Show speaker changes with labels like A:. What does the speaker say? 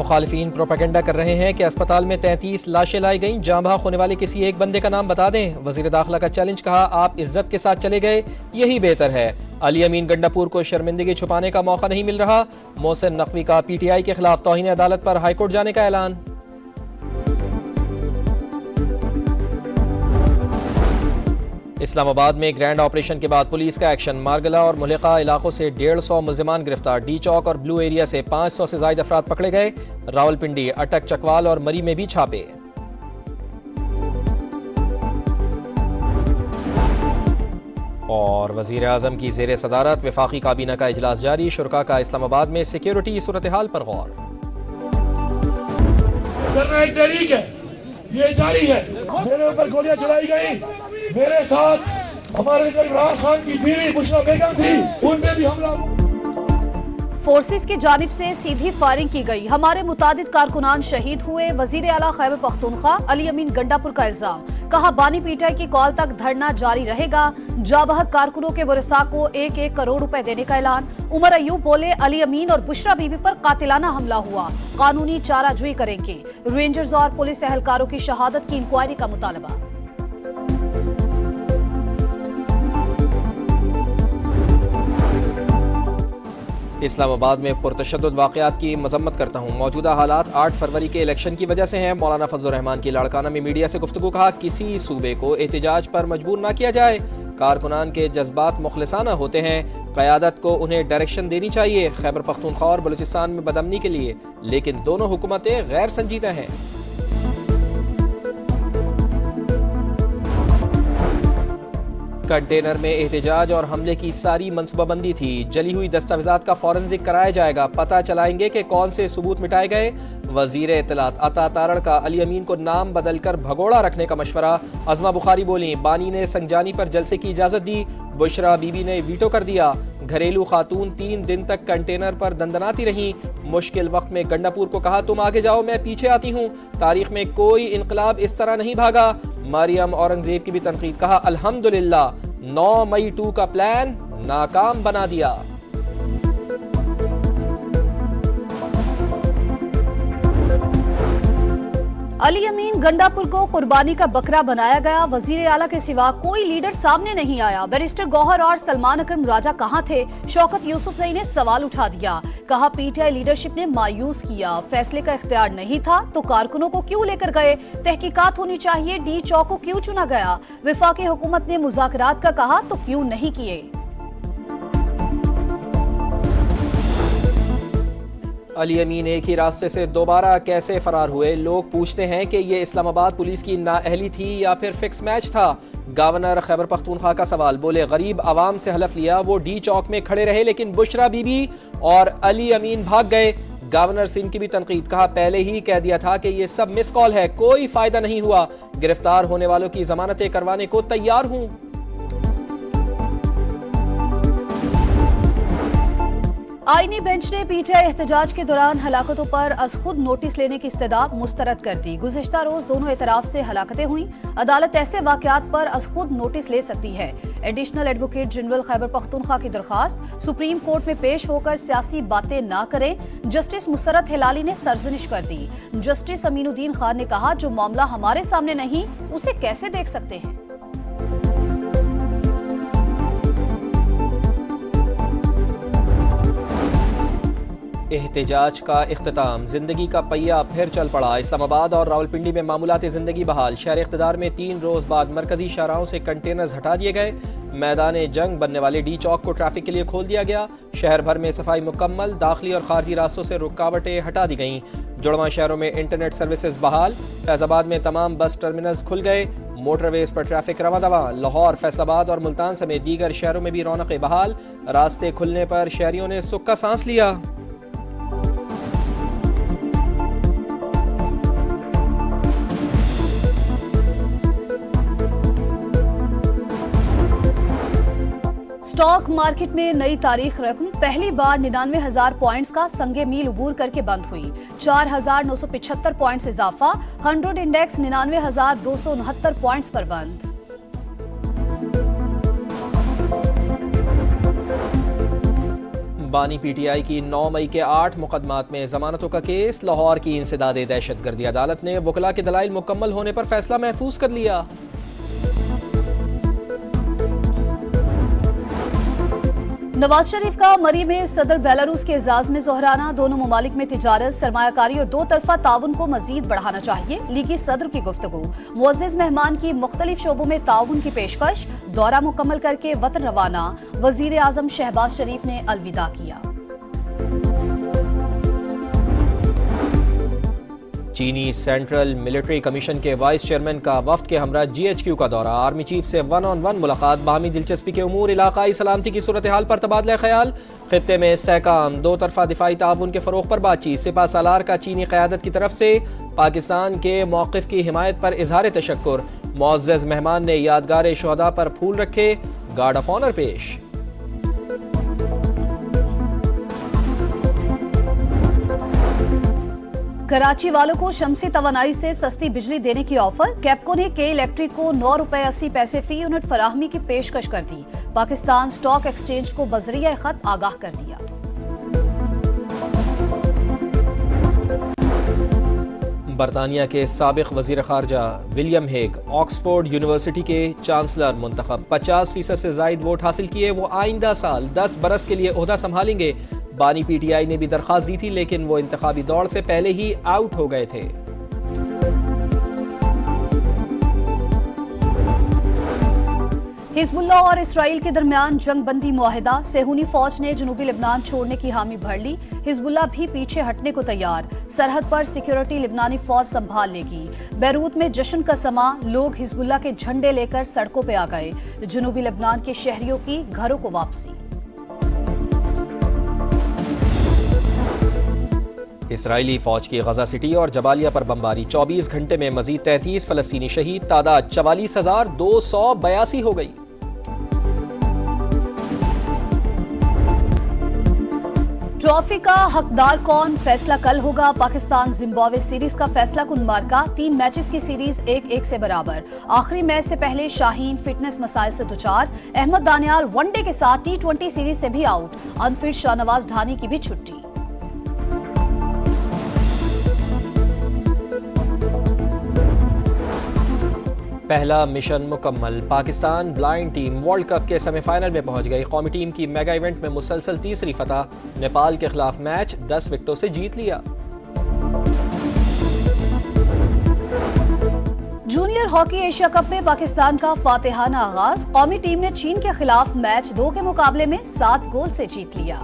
A: मुखालिफिन propaganda कर रहे हैं कि अस्पताल में 33 लाशें लाई गईं। जाँ बहक होने वाले किसी एक बंदे का नाम बता दें। वजीर दाखिला का चैलेंज, कहा आप इज्जत के साथ चले गए, यही बेहतर है। अली अमीन गंडापुर को शर्मिंदगी छुपाने का मौका नहीं मिल रहा। मोहसिन नकवी का PTI के खिलाफ तौहीन अदालत पर हाईकोर्ट जाने का ऐलान। इस्लामाबाद में ग्रैंड ऑपरेशन के बाद पुलिस का एक्शन। मारगला और मुल्लिका इलाकों से 150 मुल्जिमान गिरफ्तार। डी चौक और ब्लू एरिया से 500 से ज्यादा अफराद पकड़े गए। रावलपिंडी, अटक, चकवाल और मरी में भी छापे। और वजीर आजम की जेर सदारत वफाकी काबीना का इजलास जारी। शुरका का इस्लामाबाद में सिक्योरिटी सूरत हाल पर गौर।
B: करना एक तहरीक है, ये जारी है। मेरे ऊपर गोलियां चलाई गई, मेरे साथ हमारे जो इमरान खान की बीवी बुशरा बेगम थी, उनपे भी हमला।
C: फोर्सेस की जानिब से सीधी फायरिंग की गई। हमारे मुतादिद कारकुनान शहीद हुए। वजीर आला खैबर पख्तूनख्वा अली अमीन गंडापुर का इल्जाम, कहा बानी PTI की कॉल तक धरना जारी रहेगा। जाबहक कारकुनों के वरिसा को 1-1 करोड़ रुपए देने का ऐलान। उमर अयूब बोले अली अमीन और बुशरा बीबी पर कातिलाना हमला हुआ, कानूनी चाराजोई करेंगे। रेंजर्स और पुलिस एहलकारों की शहादत की इंक्वायरी का मुतालबा।
A: इस्लामाबाद में पुरतशद्दुद वाक़यात की मजम्मत करता हूँ। मौजूदा हालात 8 फरवरी के इलेक्शन की वजह से हैं। मौलाना फजलुर रहमान की लाड़काना में मीडिया से गुफ्तगू, कहा किसी सूबे को एहतिजाज पर मजबूर ना किया जाए। कारकुनान के जज्बात मुखलिसाना होते हैं, क़यादत को उन्हें डायरेक्शन देनी चाहिए। खैबर पख्तूनख्वा और बलूचिस्तान में बदअमनी के लिए, लेकिन दोनों हुकूमतें गैर संजीदा हैं। कंटेनर में एहतिजाज और हमले की सारी मनसूबाबंदी थी। जली हुई दस्तावेजात का फॉरेंसिक कराया जाएगा। पता चलाएंगे कि कौन से सबूत मिटाए गए। वजीर इत्तलात अता तारड़ का अली अमीन को नाम बदलकर भगोड़ा रखने का मशवरा। अज़मा बुखारी बोली, बानी ने संगजानी पर जलसे की इजाजत दी, बुशरा बीबी ने वीटो कर दिया। घरेलू खातून 3 दिन तक कंटेनर पर दंदनाती रहीं। मुश्किल वक्त में गंडापुर को कहा तुम आगे जाओ, मैं पीछे आती हूँ। तारीख में कोई इनकलाब इस तरह नहीं भागा। मरियम औरंगजेब की भी तनकीद, कहा अल्हम्दुलिल्लाह 9 मई 2 का प्लान नाकाम बना दिया।
C: अली अमीन गंडापुर को कुर्बानी का बकरा बनाया गया। वजीर आला के सिवा कोई लीडर सामने नहीं आया। बैरिस्टर गौहर और सलमान अकरम राजा कहां थे? शौकत यूसुफजई ने सवाल उठा दिया, कहा PTI लीडरशिप ने मायूस किया। फैसले का इख्तियार नहीं था तो कारकुनों को क्यों लेकर गए? तहकीकात होनी चाहिए। डी चौक को क्यों चुना गया? वफाकी हुकूमत ने मुज़ाकरात का कहा तो क्यों नहीं किए?
A: अली अमीन एक ही रास्ते से दोबारा कैसे फरार हुए? लोग पूछते हैं कि ये इस्लामाबाद पुलिस की नाअहली थी या फिर फिक्स मैच था। गवर्नर खैबर पख्तूनख्वा का सवाल, बोले गरीब आवाम से हलफ लिया, वो डी चौक में खड़े रहे लेकिन बुशरा बीबी और अली अमीन भाग गए। गवर्नर सिंह की भी तनकीद, कहा पहले ही कह दिया था कि ये सब मिस कॉल है, कोई फायदा नहीं हुआ। गिरफ्तार होने वालों की जमानतें करवाने को तैयार हूं।
C: आईनी बेंच ने PTI एहतजाज के दौरान हलाकतों पर अज खुद नोटिस लेने की इस्तदा मुस्तरद कर दी। गुज़िश्ता रोज दोनों एतराफ से हलाकतें हुई। अदालत ऐसे वाकयात पर अज खुद नोटिस ले सकती है। Additional advocate general Khyber Pakhtunkhwa की दरखास्त, सुप्रीम कोर्ट में पेश होकर सियासी बातें ना करें। जस्टिस मुसरत हिलाली ने सरजनिश कर दी। जस्टिस अमीनुद्दीन खान ने कहा जो मामला हमारे सामने नहीं उसे कैसे देख सकते हैं?
A: एहतजाज का इख्तिताम, जिंदगी का पहिया फिर चल पड़ा। इस्लामाबाद और रावलपिंडी में मामूलात जिंदगी बहाल। शहर इख्तिदार में 3 रोज बाद मरकजी शाहराहों से कंटेनर्स हटा दिए गए। मैदान जंग बनने वाले डी चौक को ट्रैफिक के लिए खोल दिया गया। शहर भर में सफाई मुकम्मल। दाखिली और खारजी रास्तों से रुकावटें हटा दी गईं। जुड़वा शहरों में इंटरनेट सर्विसेज बहाल। फैजाबाद में तमाम बस टर्मिनल्स खुल गए। मोटरवेज पर ट्रैफिक रवा दवा। लाहौर, फैसलाबाद और मुल्तान समेत दीगर शहरों में भी रौनकें बहाल। रास्ते खुलने पर शहरियों ने सुख का सांस लिया।
C: स्टॉक मार्केट में नई तारीख रकम, पहली बार 99,000 पॉइंट्स का संगे मील उबूर करके बंद हुई। 4,975 पॉइंट्स इजाफा। 100 इंडेक्स 99,269 पॉइंट्स पर बंद।
A: बानी पीटीआई की 9 मई के 8 मुकदमात में जमानतों का केस। लाहौर की इंसदादे दहशतगर्दी अदालत ने वकला के दलाइल मुकम्मल होने पर फैसला महफूज कर लिया।
C: नवाज शरीफ का मरी में सदर बेलारूस के एजाज में जोहराना। दोनों ममालिक में तिजारत, सरमायाकारी और दो तरफा ताउन को मजीद बढ़ाना चाहिए। लीगी सदर की गुफ्तगू। मुअज़्ज़िज़ मेहमान की मुख्तलिफ शोबों में ताउन की पेशकश। दौरा मुकम्मल करके वतन रवाना। वजीर आजम शहबाज शरीफ ने अलविदा किया।
A: चीनी सेंट्रल मिलिट्री कमीशन के वाइस चेयरमैन का वफ्द के हमरा GHQ का दौरा। आर्मी चीफ से 1-on-1 मुलाकात। बाहमी दिलचस्पी के उमूर, इलाकाई सलामती की सूरत हाल पर तबादला ख्याल। खित्ते में इस्तेहकाम, दो तरफा दिफाई ताउन के फरोग पर बातचीत। सिपा सालार का चीनी क़यादत की तरफ से पाकिस्तान के मौक़िफ़ की हिमायत पर इजहार तशक्कुर। मुअज़्ज़िज़ मेहमान ने यादगार शोहदा पर फूल रखे। गार्ड ऑफ ऑनर पेश।
C: कराची वालों को शमसी तवानाई से सस्ती बिजली देने की ऑफर। कैपको ने के इलेक्ट्रिक को 9 रुपए 80 पैसे फी यूनिट फराहमी की पेशकश कर दी। पाकिस्तान स्टॉक एक्सचेंज को बजरिया खत आगाह कर दिया।
A: बरतानिया के साबिक वजीर खारजा विलियम हेग ऑक्सफोर्ड यूनिवर्सिटी के चांसलर मुंतखब। 50% से जायद वोट हासिल किए। वो आइंदा साल 10 बरस के लिए ओहदा संभालेंगे। बानी पीटीआई ने भी दरखास्त दी थी, लेकिन वो इंतखाबी दौड़ से पहले ही आउट हो गए थे।
C: हिजबुल्लाह और इसराइल के दरमियान जंग बंदी मुआहिदा। सेहूनी फौज ने जनूबी लेबनान छोड़ने की हामी भर ली। हिजबुल्लाह भी पीछे हटने को तैयार। सरहद पर सिक्योरिटी लेबनानी फौज संभाल लेगी। बैरूत में जश्न का समा। लोग हिजबुल्लाह के झंडे लेकर सड़कों पे आ गए। जनूबी लेबनान के शहरियों की घरों को वापसी।
A: इसराइली फौज की गजा सिटी और जबालिया पर बमबारी। 24 घंटे में मजीद 33 फलस्तीनी शहीद। तादाद 44,282 हो गई।
C: ट्रॉफी का हकदार कौन, फैसला कल होगा। पाकिस्तान जिम्बाब्वे सीरीज का फैसला कुन मार्का। 3 मैचेस की सीरीज 1-1 से बराबर। आखिरी मैच से पहले शाहीन फिटनेस मसाइल से दुचार। अहमद दानियाल वनडे के साथ T20 सीरीज से भी आउट। अनफिट शाहनवाज ढानी की भी छुट्टी।
A: पहला मिशन मुकम्मल। Pakistan blind team world cup के सेमीफाइनल में पहुंच गई। कौमी टीम की मेगा इवेंट में मुसलसल तीसरी फतह। नेपाल के खिलाफ मैच 10 विकेटों से जीत लिया।
C: जूनियर हॉकी एशिया कप में पाकिस्तान का फातिहाना आगाज। कौमी टीम ने चीन के खिलाफ मैच 2 के मुकाबले में 7 गोल से जीत लिया।